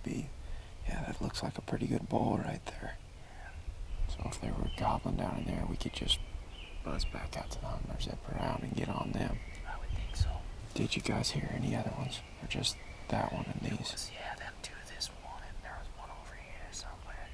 be. Yeah, that looks like a pretty good bull right there. So if they were gobbling down in there, we could just buzz back out to them or zip around and get on them. I would think so. Did you guys hear any other ones? Or just that one and these? Yeah, them two, this one, and there was one over here somewhere.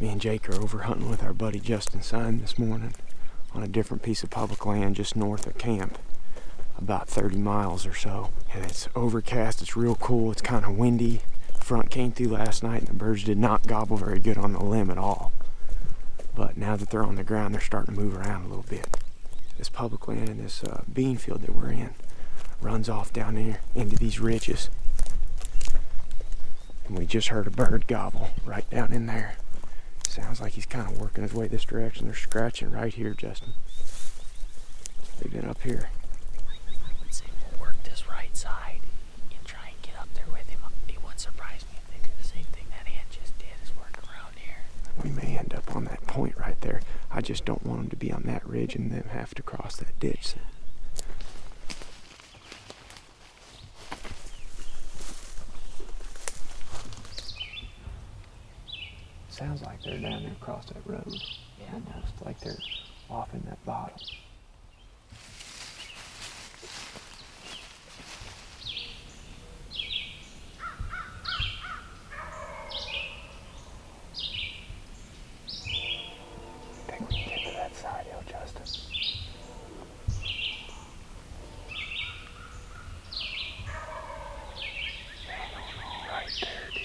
Me and Jake are over hunting with our buddy Justin Syme this morning on a different piece of public land just north of camp, about 30 miles or so. And it's overcast, it's real cool, it's kind of windy. Front came through last night and the birds did not gobble very good on the limb at all. But now that they're on the ground, they're starting to move around a little bit. This public land, this bean field that we're in, runs off down there into these ridges. And we just heard a bird gobble right down in there. Sounds like he's kind of working his way this direction. They're scratching right here, Justin. They've been up here. I would say we'll work this right side and try and get up there with him. It wouldn't surprise me if they do the same thing that ant just did, is work around here. We may end up on that point right there. I just don't want them to be on that ridge and them have to cross that ditch. Sounds like they're down there across that road. Yeah. Almost like they're off in that bottom. I think we can get to that side hill, Justin. Right there, dude.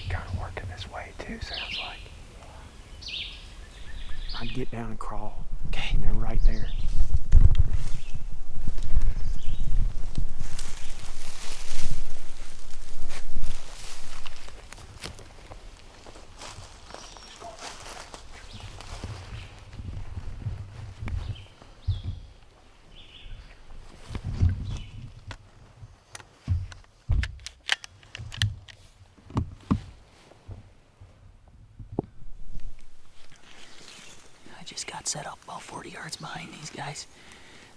Kind of working this way too, sounds like. I'd get down and crawl. Okay, and they're right there. I just got set up about 40 yards behind these guys.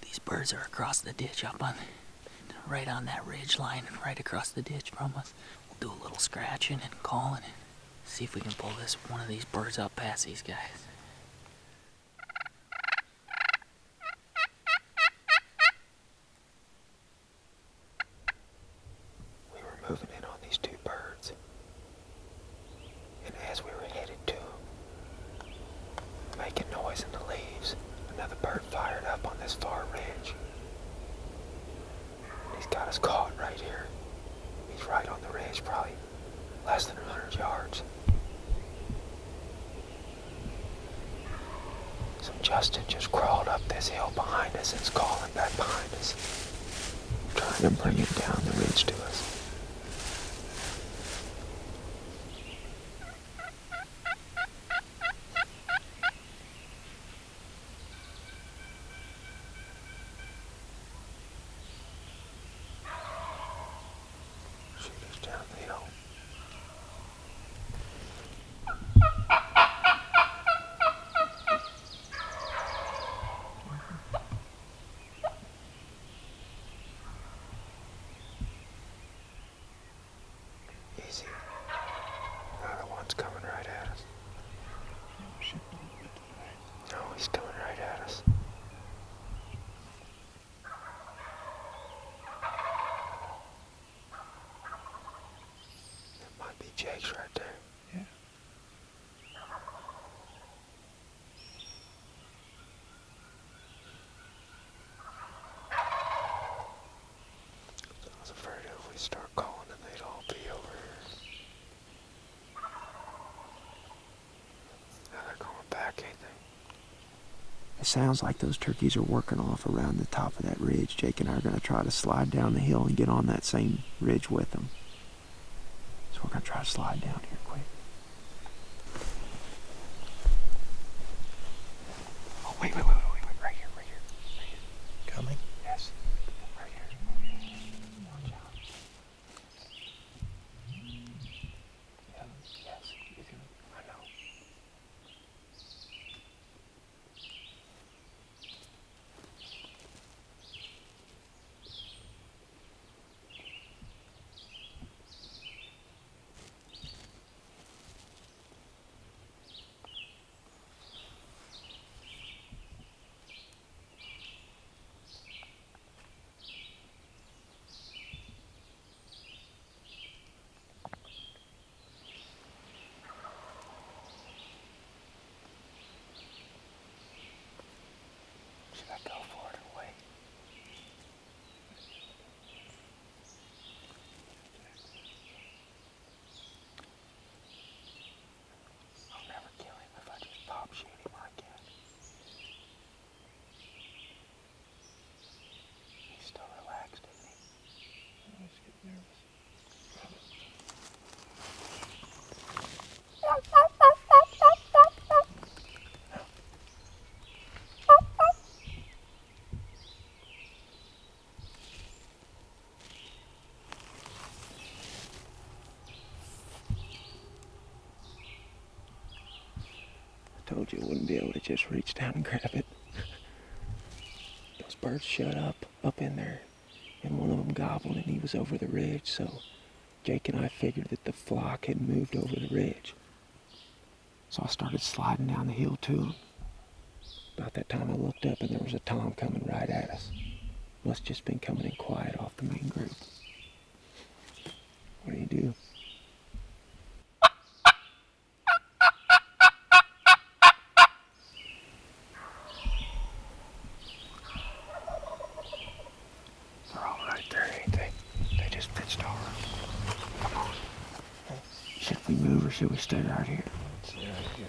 These birds are across the ditch up on, right on that ridge line and right across the ditch from us. We'll do a little scratching and calling and see if we can pull one of these birds up past these guys. We were moving in on these two birds. And as we were headed to them, making noise in the leaves, another bird fired up on this far ridge. He's got us caught right here. He's right on the ridge, probably less than 100 yards. So Justin just crawled up this hill behind us and is calling back behind us, trying to bring him down the ridge to us. Down the hill. Easy. Another one's coming right at us. No, he's coming right at us. Jake's right there. Yeah. So I was afraid if we start calling them, they'd all be over here. Now they're going back, ain't they? It sounds like those turkeys are working off around the top of that ridge. Jake and I are going to try to slide down the hill and get on that same ridge with them. We're gonna try to slide down here quick. Oh, wait, right here, right here. Coming? Yes, right here. Watch out. Yeah, yes, you can, I know. Should I go for it or wait? I'll never kill him if I just pop shoot him like that. He's still relaxed, isn't he? Let's get nervous. I told you I wouldn't be able to just reach down and grab it. Those birds shut up in there, and one of them gobbled, and he was over the ridge, so Jake and I figured that the flock had moved over the ridge. So I started sliding down the hill to him. About that time I looked up and there was a tom coming right at us. Must just been coming in quiet off the main group. What do you do? They're all right there, ain't they? They just pitched all right. Come on. Should we move or should we stay right here? Stay right here.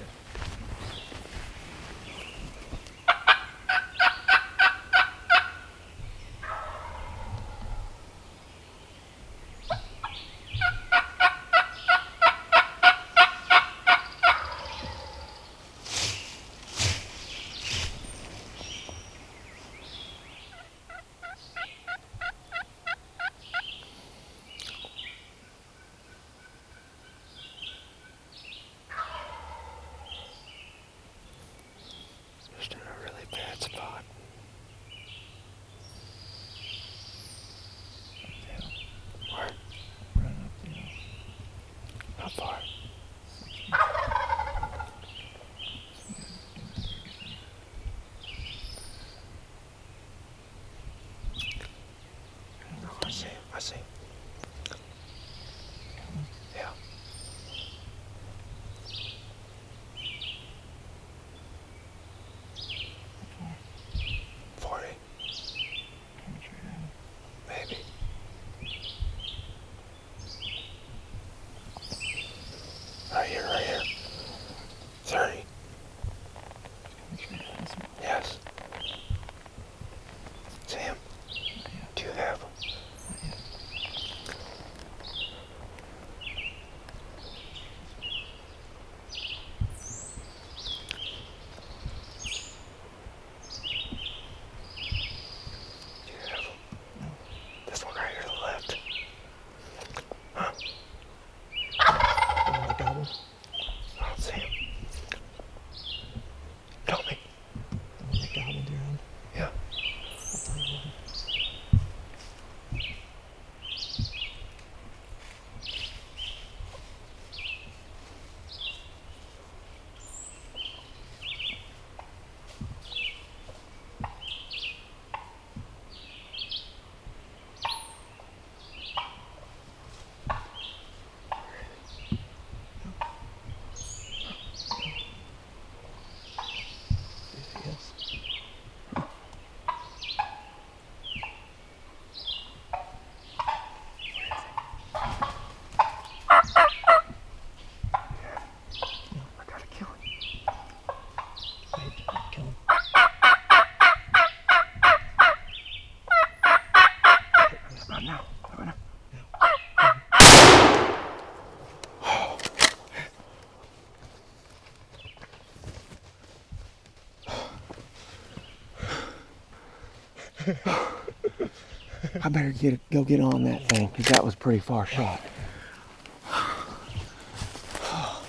I better go get on that thing, because that was a pretty far shot.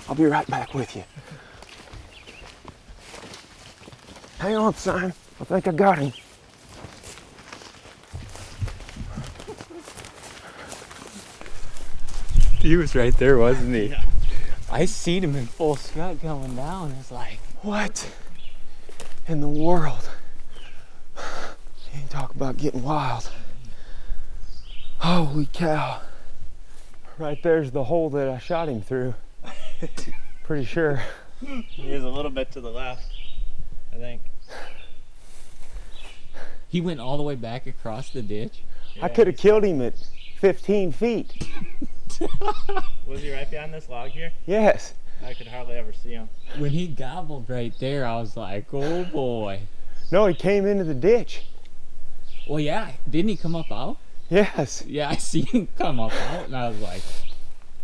I'll be right back with you. Hang on, Simon. I think I got him. He was right there, wasn't he? Yeah. I seen him in full strut coming down. It's like, What in the world? You talk about getting wild. Holy cow. Right there's the hole that I shot him through. Pretty sure. He is a little bit to the left, I think. he went all the way back across the ditch. I could have killed him at 15 feet. Was he right behind this log here? Yes. I could hardly ever see him. When he gobbled right there, I was like, oh boy. No, he came into the ditch. Well, yeah, didn't he come up out? Yes. Yeah, I seen him come up out, and I was like,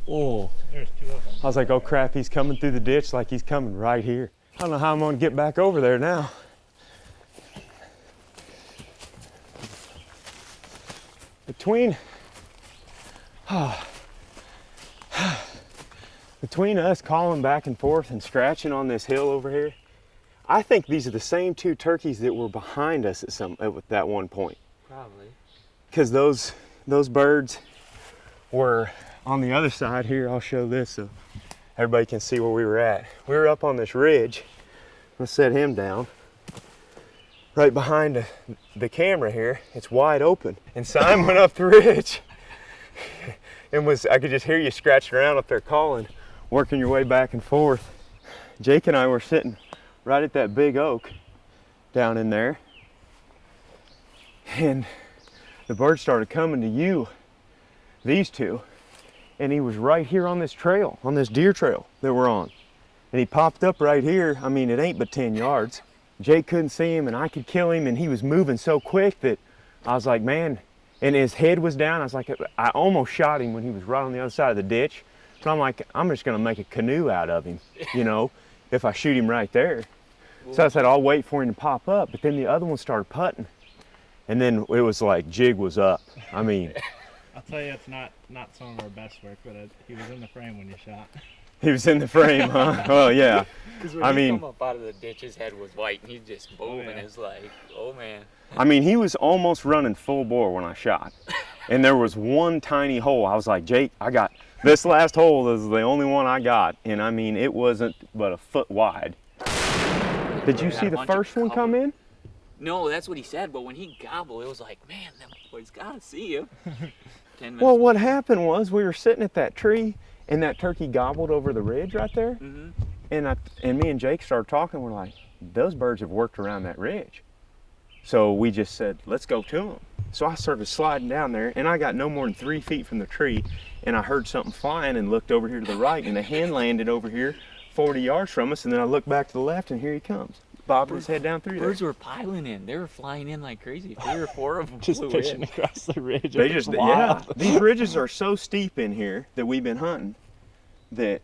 oh. There's two of them. I was like, oh crap, he's coming through the ditch like he's coming right here. I don't know how I'm gonna get back over there now. Between us calling back and forth and scratching on this hill over here, I think these are the same two turkeys that were behind us at that one point. Probably. Because those birds were on the other side here. I'll show this so everybody can see where we were at. We were up on this ridge. Let's set him down. Right behind the camera here, it's wide open. And Simon went up the ridge and I could just hear you scratching around up there calling, working your way back and forth. Jake and I were sitting right at that big oak down in there. And the bird started coming to you, these two, and he was right here on this trail, on this deer trail that we're on. And he popped up right here. I mean, it ain't but 10 yards. Jake couldn't see him and I could kill him, and he was moving so quick that I was like, man, and his head was down. I was like, I almost shot him when he was right on the other side of the ditch. But I'm like, I'm just gonna make a canoe out of him, you know, if I shoot him right there. So I said, I'll wait for him to pop up, but then the other one started putting. And then it was like, jig was up. I mean. I'll tell you, it's not some of our best work, but he was in the frame when you shot. He was in the frame, huh? Well, yeah. When he come up out of the ditch, his head was white, and he just moving. yeah. It's like, oh man. I mean, he was almost running full bore when I shot. And there was one tiny hole. I was like, Jake, I got, this last hole is the only one I got. And I mean, it wasn't but a foot wide. Did you see the first one come in? No, that's what he said, but when he gobbled, it was like, man, them boys gotta see him. 10 minutes. Well, what happened was we were sitting at that tree, and that turkey gobbled over the ridge right there. Mm-hmm. And me and Jake started talking. We're like, those birds have worked around that ridge. So we just said, let's go to them. So I started sliding down there, and I got no more than 3 feet from the tree, and I heard something flying and looked over here to the right, and a hen landed over here 40 yards from us, and then I looked back to the left, and here he comes, bobbing his head down through there. Birds were piling in. They were flying in like crazy. 3 or 4 of them Just flew pitching in. across the ridge. They It was just, wild. yeah, these ridges are so steep in here that we've been hunting that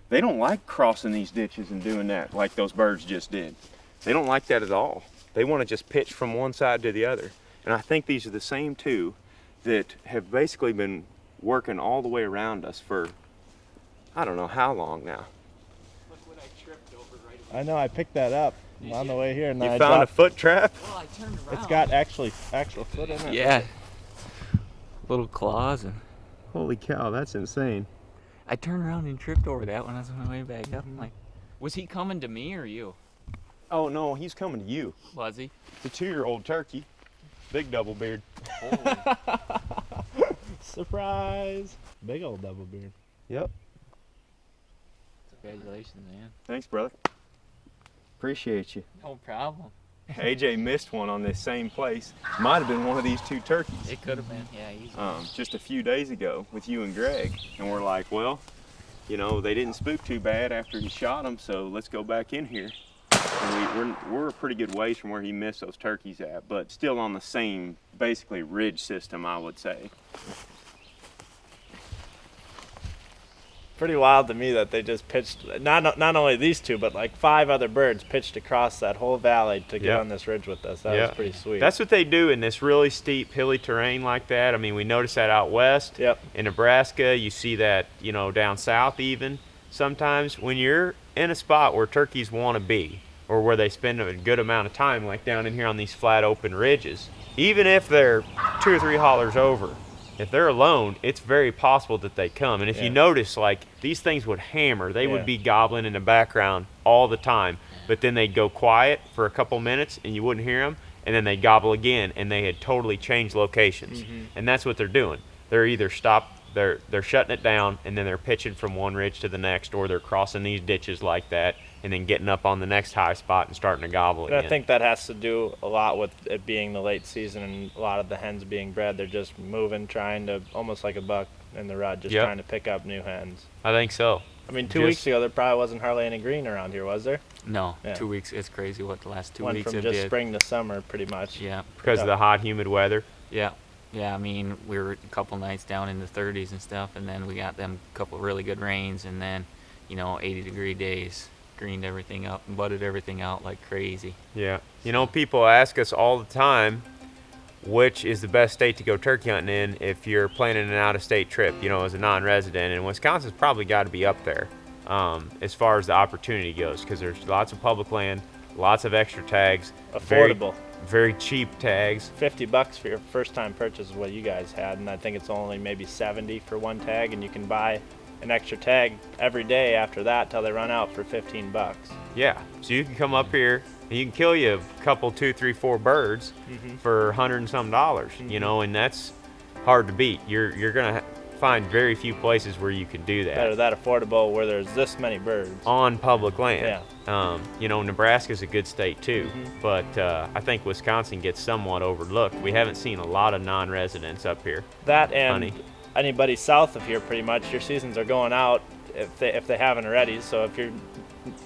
they don't like crossing these ditches and doing that like those birds just did. They don't like that at all. They want to just pitch from one side to the other. And I think these are the same two that have basically been working all the way around us for, I don't know how long now. Look what I tripped over right away. I know, I picked that up on the way here. And You I found a foot trap? Well, I turned around. It's got actual foot in it. Yeah. Little claws. And Holy cow, that's insane. I turned around and tripped over that when I was on my way back up. I'm like, was he coming to me or you? Oh no, he's coming to you. Was he? It's a 2-year-old turkey. Big double beard. Holy. Surprise! Big old double beard. Yep. Congratulations, man. Thanks, brother. Appreciate you. No problem. AJ missed one on this same place. Might have been one of these two turkeys. It could have been, yeah, easy. Just a few days ago with you and Greg. And we're like, well, you know, they didn't spook too bad after he shot them, so let's go back in here. And we're a pretty good ways from where he missed those turkeys at, but still on the same, basically, ridge system, I would say. pretty wild to me that they just pitched, not only these two, but like 5 other birds pitched across that whole valley to get on this ridge with us. That was pretty sweet. That's what they do in this really steep, hilly terrain like that. I mean, we notice that out west. In Nebraska, you see that, you know, down south even. Sometimes when you're in a spot where turkeys want to be, or where they spend a good amount of time, like down in here on these flat open ridges, even if they're 2 or 3 hollers over, if they're alone, it's very possible that they come. And if you notice, like, these things would hammer. They would be gobbling in the background all the time, but then they'd go quiet for a couple minutes and you wouldn't hear them, and then they'd gobble again, and they had totally changed locations. And that's what they're doing. They're either they're shutting it down, and then they're pitching from one ridge to the next, or they're crossing these ditches like that and then getting up on the next high spot and starting to gobble again. I think that has to do a lot with it being the late season and a lot of the hens being bred. They're just moving, trying to, almost like a buck in the rut, just trying to pick up new hens. I think so. I mean, 2 weeks ago, there probably wasn't hardly any green around here, was there? No, 2 weeks. It's crazy what the last 2 Went weeks from have just did. spring to summer, pretty much. Yeah. Because of the hot, humid weather. Yeah. Yeah, I mean, we were a couple nights down in the 30s and stuff, and then we got them couple really good rains, and then, you know, 80-degree days. Greened everything up and budded everything out like crazy. Yeah. You know, people ask us all the time, which is the best state to go turkey hunting in if you're planning an out-of-state trip, you know, as a non-resident. And Wisconsin's probably got to be up there as far as the opportunity goes, because there's lots of public land, lots of extra tags. Affordable. Very cheap tags. $50 for your first-time purchase is what you guys had, and I think it's only maybe $70 for one tag, and you can buy an extra tag every day after that till they run out for $15. Yeah, so you can come up here and you can kill you a couple, 2, 3, 4 birds for $100 and some, you know, and that's hard to beat. You're gonna find very few places where you can do that. That are that affordable where there's this many birds on public land. Yeah. You know, Nebraska's a good state too, but I think Wisconsin gets somewhat overlooked. We haven't seen a lot of non-residents up here. That and anybody south of here, pretty much, your seasons are going out if they haven't already. So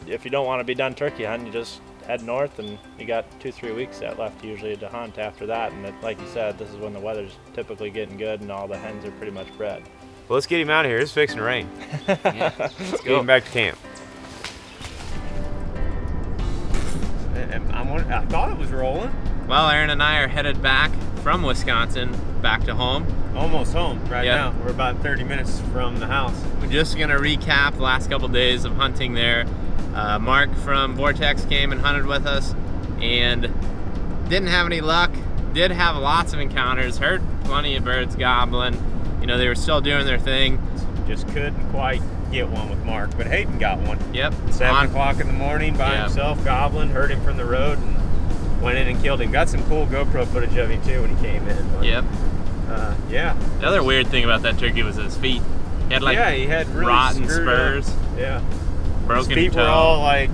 if you don't want to be done turkey hunting, you just head north, and you got 2-3 weeks left usually to hunt after that. And like you said, this is when the weather's typically getting good and all the hens are pretty much bred. Well, let's get him out of here. It's fixing to rain. Let's Get him back to camp. I thought it was rolling. Well, Aaron and I are headed back from Wisconsin back to home. Almost home right now. We're about 30 minutes from the house. We're just gonna recap the last couple days of hunting there. Mark from Vortex came and hunted with us and didn't have any luck. Did have lots of encounters, heard plenty of birds gobbling. You know, they were still doing their thing. Just couldn't quite get one with Mark, but Hayden got one. Yep. 7 o'clock in the morning by himself, gobbling, heard him from the road, and went in and killed him. Got some cool GoPro footage of him too when he came in. But, yeah. The other weird thing about that turkey was his feet. He had like he had really rotten spurs. spurs. Yeah. Broken His feet toe. were all like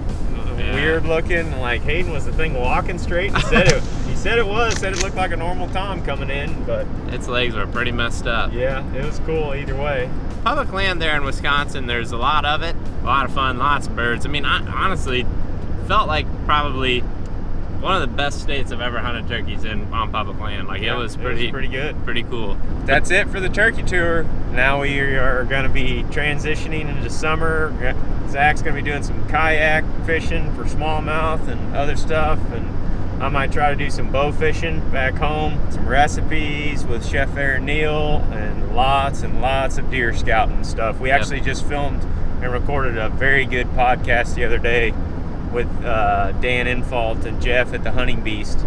weird looking. Like Hayden was the thing walking straight. He said it looked like a normal Tom coming in, but Its legs were pretty messed up. yeah, it was cool either way. Public land there in Wisconsin, there's a lot of it, a lot of fun, lots of birds. I mean, I honestly felt like probably one of the best states I've ever hunted turkeys in on public land. Like it was pretty good. pretty cool. That's it for the turkey tour. Now we are going to be transitioning into summer. Zach's going to be doing some kayak fishing for smallmouth and other stuff, and I might try to do some bow fishing back home. Some recipes with Chef Aaron Neal, and lots of deer scouting stuff. We actually just filmed and recorded a very good podcast the other day with Dan Infault and Jeff at the Hunting Beast,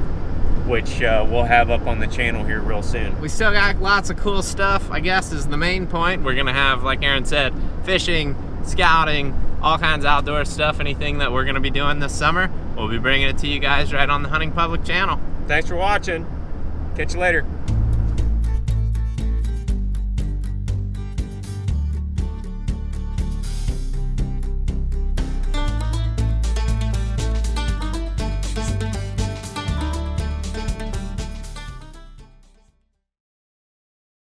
which we'll have up on the channel here real soon. We still got lots of cool stuff, I guess, is the main point. We're gonna have, like Aaron said, fishing, scouting, all kinds of outdoor stuff. Anything that we're gonna be doing this summer, we'll be bringing it to you guys right on the Hunting Public channel. Thanks for watching. Catch you later.